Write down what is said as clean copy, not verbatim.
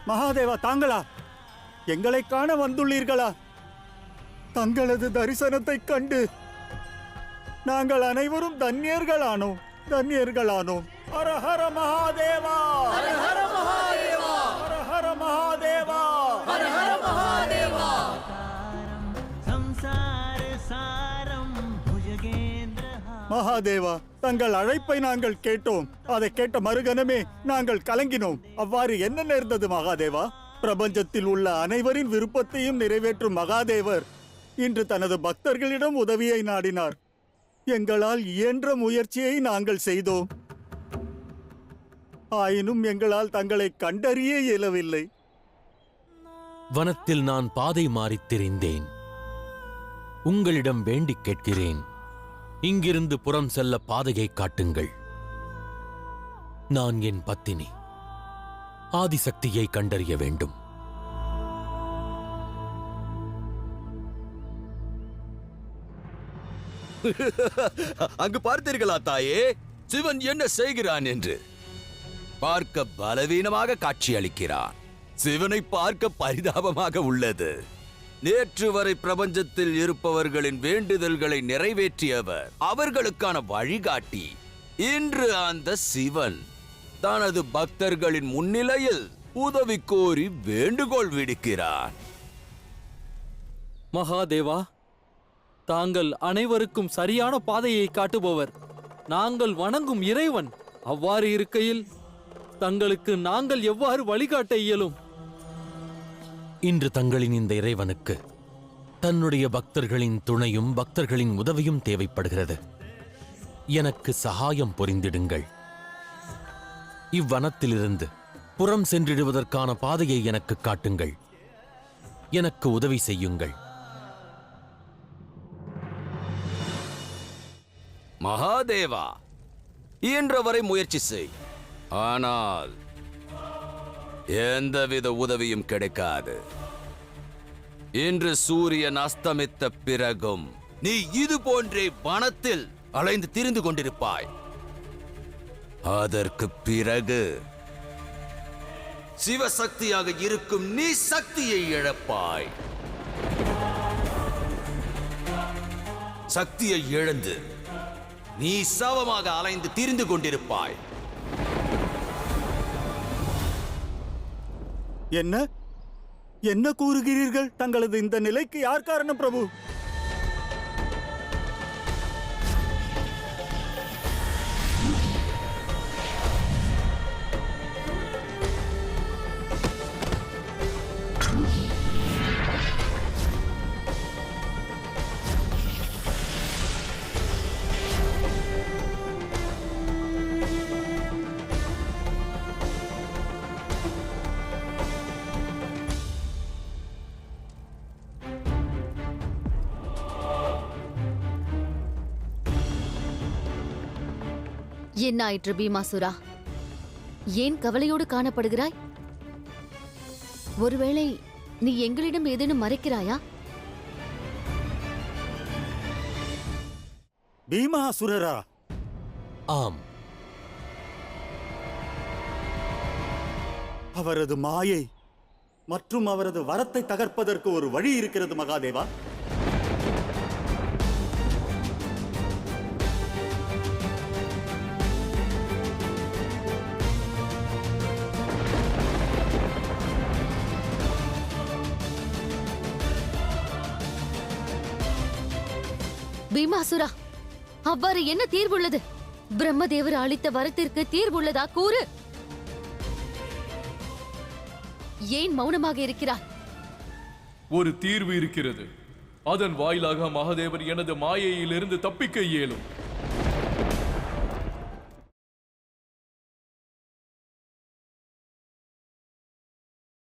மகாதேவா, தாங்களா எங்களை காண வந்துள்ளீர்களா? தங்களது தரிசனத்தைக் கண்டு நாங்கள் அனைவரும் தன்யர்களானோம். ஹர ஹர மகாதேவா, ஹர ஹர மகாதேவா, ஹர ஹர மகாதேவா, ஹர ஹர மகாதேவா. மகாதேவா, தங்கள் அழைப்பை நாங்கள் கேட்டோம். அதை கேட்ட மறுகணமே நாங்கள் கலங்கினோம். அவ்வாறு என்ன நேர்ந்தது மகாதேவா? பிரபஞ்சத்தில் உள்ள அனைவரின் விருப்பத்தையும் நிறைவேற்றும் மகாதேவர் இன்று தனது பக்தர்களிடம் உதவியை நாடினார். எங்களால் இயன்ற முயற்சியை நாங்கள் செய்தோம். ஆயினும் எங்களால் தங்களை கண்டறிய இயலவில்லை. வனத்தில் நான் பாதை மாறித் திரிந்தேன். உங்களிடம் வேண்டிக் கேட்கிறேன், இங்கிருந்து புறம் செல்ல பாதையை காட்டுங்கள். நான் என் பத்தினி ஆதிசக்தியை கண்டறிய வேண்டும். அங்கு பார்த்தீர்களா தாயே, சிவன் என்ன செய்கிறான் என்று? பார்க்க பலவீனமாக காட்சியளிக்கிறான். சிவனை பார்க்க பரிதாபமாக உள்ளது. நேற்று வரை பிரபஞ்சத்தில் இருப்பவர்களின் வேண்டுதல்களை நிறைவேற்றியவர், அவர்களுக்கான வழிகாட்டி. இன்று அந்த சிவன் தனது பக்தர்களின் முன்னிலையில் உதவி கோரி வேண்டுகோள் விடுக்கிறார். மகாதேவா, தாங்கள் அனைவருக்கும் சரியான பாதையை காட்டுபவர், நாங்கள் வணங்கும் இறைவன். அவ்வாறு இருக்கையில் தங்களுக்கு நாங்கள் எவ்வாறு வழிகாட்ட இயலும்? இன்று தங்களின் இந்த இறைவனுக்கு தன்னுடைய பக்தர்களின் துணையும் பக்தர்களின் உதவியும் தேவைப்படுகிறது. எனக்கு சகாயம் புரிந்திடுங்கள். இவ்வனத்திலிருந்து புறம் சென்றிடுவதற்கான பாதையை எனக்கு காட்டுங்கள். எனக்கு உதவி செய்யுங்கள். மகாதேவா, இயன்றவரை முயற்சி செய். ஆனால் எந்தவித உதவியும் கிடைக்காது. இன்று சூரியன் அஸ்தமித்த பிறகும் நீ இது போன்றே வனத்தில் அலைந்து திரிந்து கொண்டிருப்பாய். அதற்கு பிறகு சிவசக்தியாக இருக்கும் நீ சக்தியை இழப்பாய். சக்தியை இழந்து நீ சவமாக அலைந்து திரிந்து கொண்டிருப்பாய். என்ன என்ன கூறுகிறீர்கள்? தங்களது இந்த நிலைக்கு யார் காரணம் பிரபு? என்ன ஆயிற்று பீமாசுரா? ஏன் கவலையோடு காணப்படுகிறாய்? ஒருவேளை நீ எங்களிடம் ஏதேனும் மறைக்கிறாயா? பீமாசுரரா? ஆம். அவரது மாயை மற்றும் அவரது வரத்தை தகர்ப்பதற்கு ஒரு வழி இருக்கிறது மகாதேவா. பீமாசுரா, அவ்வாறு என்ன தீர்வுள்ளது? பிரம்மதேவர் அளித்த வரத்திற்கு தீர்வுள்ளதா? கூறு. ஏன் மௌனமாக இருக்கிறார்? ஒரு தீர்வு இருக்கிறது. அதன் வாயிலாக மகாதேவர் எனது மாயையிலிருந்து தப்பிக்க இயலும்.